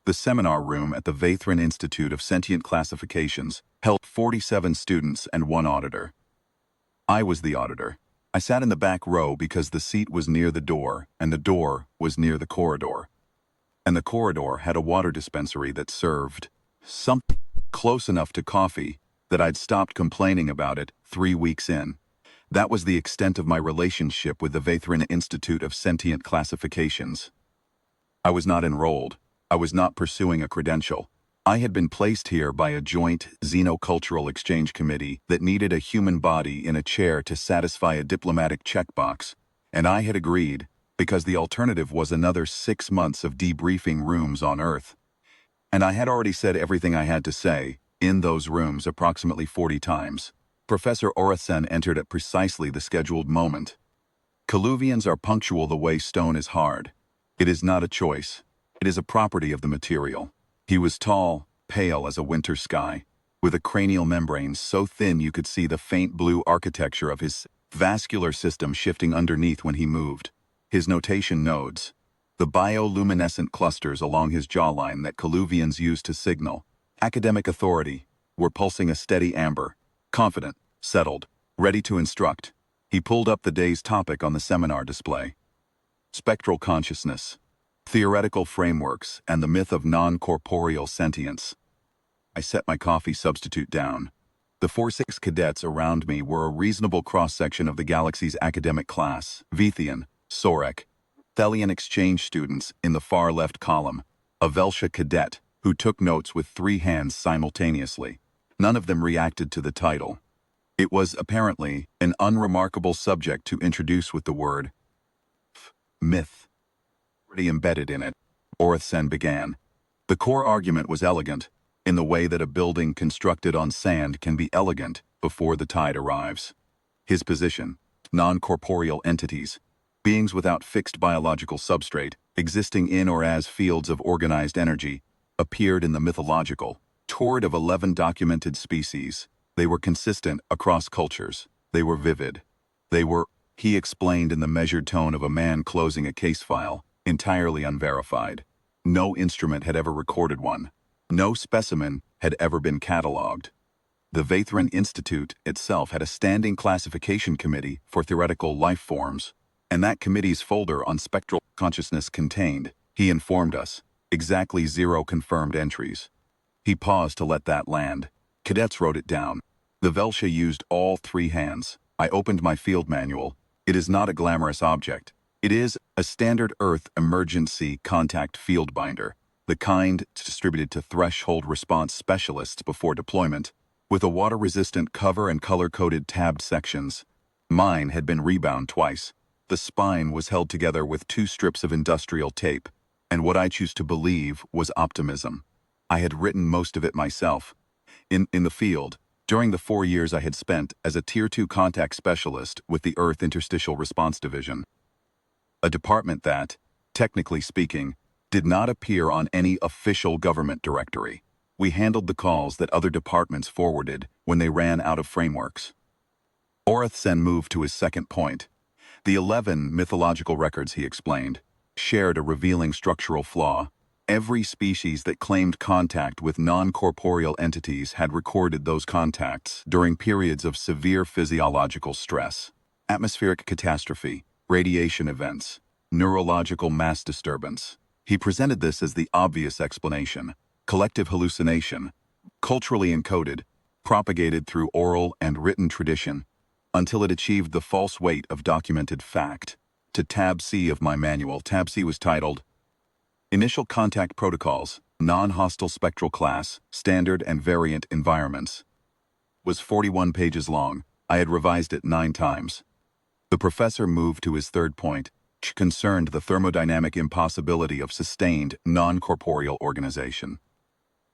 The seminar room at the Vathrin Institute of Sentient Classifications held 47 students and one auditor. I was the auditor. I sat in the back row because the seat was near the door, and the door was near the corridor. And the corridor had a water dispensary that served something close enough to coffee that I'd stopped complaining about it 3 weeks in. That was the extent of my relationship with the Vathrin Institute of Sentient Classifications. I was not enrolled. I was not pursuing a credential. I had been placed here by a joint xenocultural exchange committee that needed a human body in a chair to satisfy a diplomatic checkbox, and I had agreed because the alternative was another 6 months of debriefing rooms on Earth. And I had already said everything I had to say in those rooms approximately 40 times. Professor Orathen entered at precisely the scheduled moment. Kelluvians are punctual the way stone is hard. It is not a choice. It is a property of the material. He was tall, pale as a winter sky, with a cranial membrane so thin you could see the faint blue architecture of his vascular system shifting underneath when he moved. His notation nodes, the bioluminescent clusters along his jawline that Kelluvians use to signal academic authority, were pulsing a steady amber, confident, settled, ready to instruct. He pulled up the day's topic on the seminar display. Spectral consciousness, theoretical frameworks, and the myth of non-corporeal sentience. I set my coffee substitute down. The 4-6 cadets around me were a reasonable cross-section of the galaxy's academic class, Vithian, Sorek, Thelian exchange students in the far left column, a Velsha cadet who took notes with 3 hands simultaneously. None of them reacted to the title. It was, apparently, an unremarkable subject to introduce with the word myth already embedded in it. Orathen began. The core argument was elegant, in the way that a building constructed on sand can be elegant before the tide arrives. His position, non-corporeal entities, beings without fixed biological substrate, existing in or as fields of organized energy, appeared in the mythological torrent of 11 documented species. They were consistent across cultures. They were vivid. They were, he explained in the measured tone of a man closing a case file, entirely unverified. No instrument had ever recorded one. No specimen had ever been catalogued. The Vathrin Institute itself had a standing classification committee for theoretical life forms, and that committee's folder on spectral consciousness contained, he informed us, exactly 0 confirmed entries. He paused to let that land. Cadets wrote it down. The Velsha used all 3 hands. I opened my field manual. It is not a glamorous object. It is a standard Earth emergency contact field binder, the kind distributed to threshold response specialists before deployment, with a water-resistant cover and color-coded tabbed sections. Mine had been rebound twice. The spine was held together with 2 strips of industrial tape, and what I choose to believe was optimism. I had written most of it myself. In the field, during the 4 years I had spent as a Tier 2 contact specialist with the Earth Interstitial Response Division. A department that, technically speaking, did not appear on any official government directory. We handled the calls that other departments forwarded when they ran out of frameworks. Orathen moved to his second point. The 11 mythological records, he explained, shared a revealing structural flaw. Every species that claimed contact with non-corporeal entities had recorded those contacts during periods of severe physiological stress, atmospheric catastrophe, radiation events, neurological mass disturbance. He presented this as the obvious explanation: collective hallucination, culturally encoded, propagated through oral and written tradition, until it achieved the false weight of documented fact. To tab C of my manual, tab C was titled Initial Contact Protocols, Non-Hostile Spectral Class, Standard and Variant Environments. Was 41 pages long. I had revised it 9 times. The professor moved to his third point, which concerned the thermodynamic impossibility of sustained, non-corporeal organization.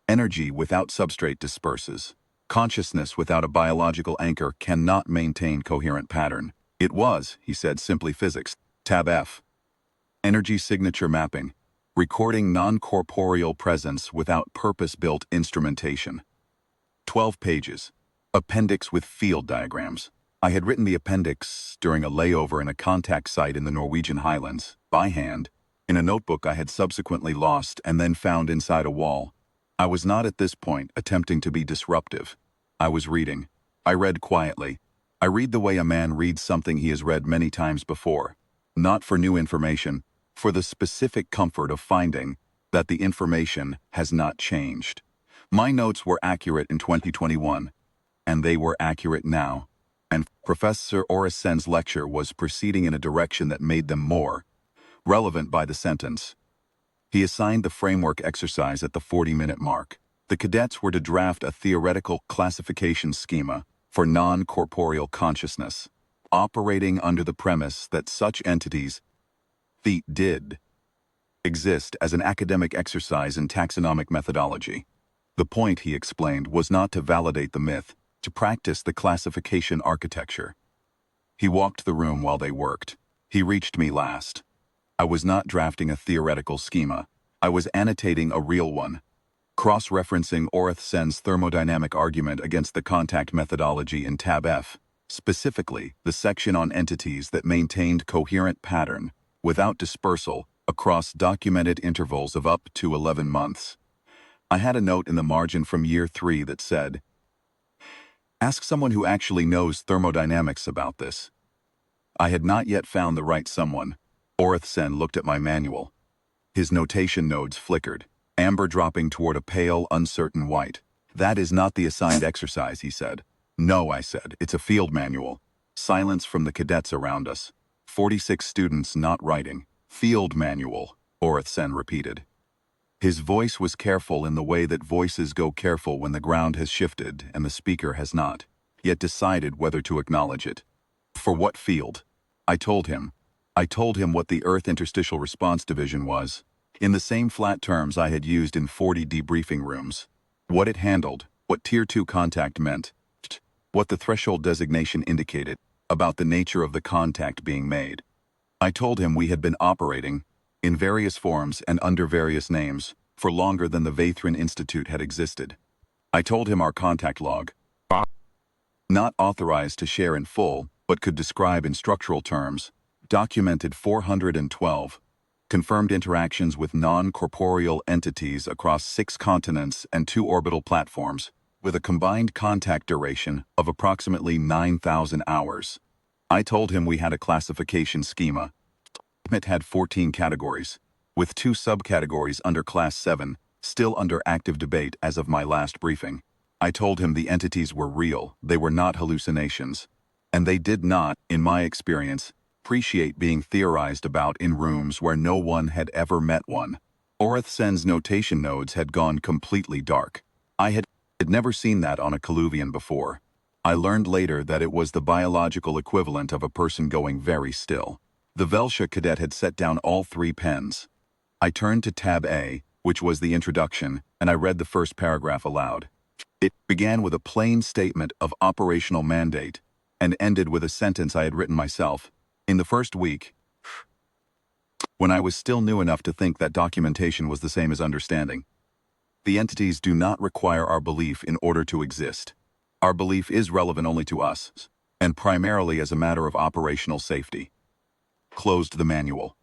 Energy without substrate disperses. Consciousness without a biological anchor cannot maintain coherent pattern. It was, he said, simply physics. Tab F. Energy signature mapping. Recording non-corporeal presence without purpose-built instrumentation. 12 pages. Appendix with field diagrams. I had written the appendix during a layover in a contact site in the Norwegian Highlands, by hand, in a notebook I had subsequently lost and then found inside a wall. I was not at this point attempting to be disruptive. I was reading. I read quietly. I read the way a man reads something he has read many times before. Not for new information, for the specific comfort of finding that the information has not changed. My notes were accurate in 2021, and they were accurate now. And Professor Orisen's lecture was proceeding in a direction that made them more relevant by the sentence. He assigned the framework exercise at the 40-minute mark. The cadets were to draft a theoretical classification schema for non-corporeal consciousness, operating under the premise that such entities did exist as an academic exercise in taxonomic methodology. The point, he explained, was not to validate the myth, to practice the classification architecture. He walked the room while they worked. He reached me last. I was not drafting a theoretical schema. I was annotating a real one, cross-referencing Orisen's thermodynamic argument against the contact methodology in Tab F, specifically the section on entities that maintained coherent pattern without dispersal across documented intervals of up to 11 months. I had a note in the margin from year 3 that said, "Ask someone who actually knows thermodynamics about this." I had not yet found the right someone. Orisen looked at my manual. His notation nodes flickered, amber dropping toward a pale, uncertain white. "That is not the assigned exercise," he said. "No," I said, "it's a field manual." Silence from the cadets around us. 46 students not writing. "Field manual," Orisen repeated. His voice was careful in the way that voices go careful when the ground has shifted and the speaker has not yet decided whether to acknowledge it. "For what field?" I told him. I told him what the Earth Interstitial Response Division was, in the same flat terms I had used in 40 debriefing rooms. What it handled, what Tier 2 contact meant, what the threshold designation indicated, about the nature of the contact being made. I told him we had been operating, in various forms and under various names, for longer than the Vathrin Institute had existed. I told him our contact log, not authorized to share in full, but could describe in structural terms, documented 412, confirmed interactions with non-corporeal entities across 6 continents and 2 orbital platforms, with a combined contact duration of approximately 9,000 hours. I told him we had a classification schema. It had 14 categories, with 2 subcategories under Class 7, still under active debate as of my last briefing. I told him the entities were real, they were not hallucinations, and they did not, in my experience, appreciate being theorized about in rooms where no one had ever met one. Orisen's notation nodes had gone completely dark. I had never seen that on a Kelluvian before. I learned later that it was the biological equivalent of a person going very still. The Velsha cadet had set down all 3 pens. I turned to Tab A, which was the introduction, and I read the first paragraph aloud. It began with a plain statement of operational mandate, and ended with a sentence I had written myself. In the first week, when I was still new enough to think that documentation was the same as understanding, the entities do not require our belief in order to exist. Our belief is relevant only to us, and primarily as a matter of operational safety. Closed the manual.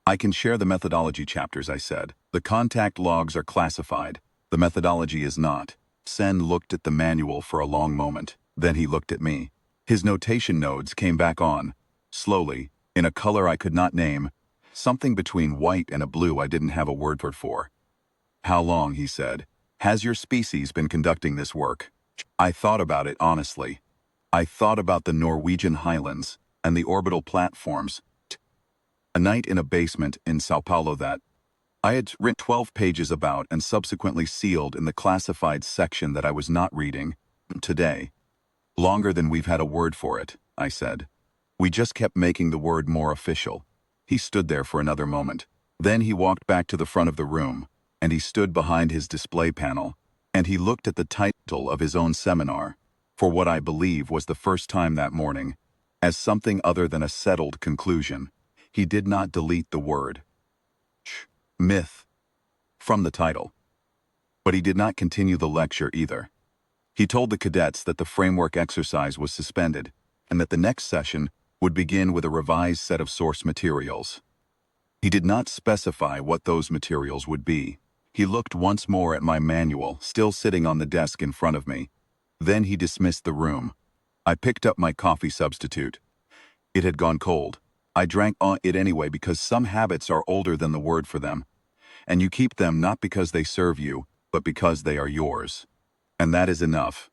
I can share the methodology chapters, I said. The contact logs are classified. The methodology is not. Sen looked at the manual for a long moment. Then he looked at me. His notation nodes came back on. Slowly, in a color I could not name, something between white and a blue I didn't have a word for. "How long," he said, "has your species been conducting this work?" I thought about it honestly. I thought about the Norwegian highlands and the orbital platforms. A night in a basement in Sao Paulo that I had written 12 pages about and subsequently sealed in the classified section that I was not reading today. "Longer than we've had a word for it," I said. "We just kept making the word more official." He stood there for another moment. Then he walked back to the front of the room, and he stood behind his display panel, and he looked at the title of his own seminar, for what I believe was the first time that morning, as something other than a settled conclusion. He did not delete the word myth from the title. But he did not continue the lecture either. He told the cadets that the framework exercise was suspended, and that the next session would begin with a revised set of source materials. He did not specify what those materials would be. He looked once more at my manual, still sitting on the desk in front of me. Then he dismissed the room. I picked up my coffee substitute. It had gone cold. I drank it anyway because some habits are older than the word for them, and you keep them not because they serve you, but because they are yours. And that is enough.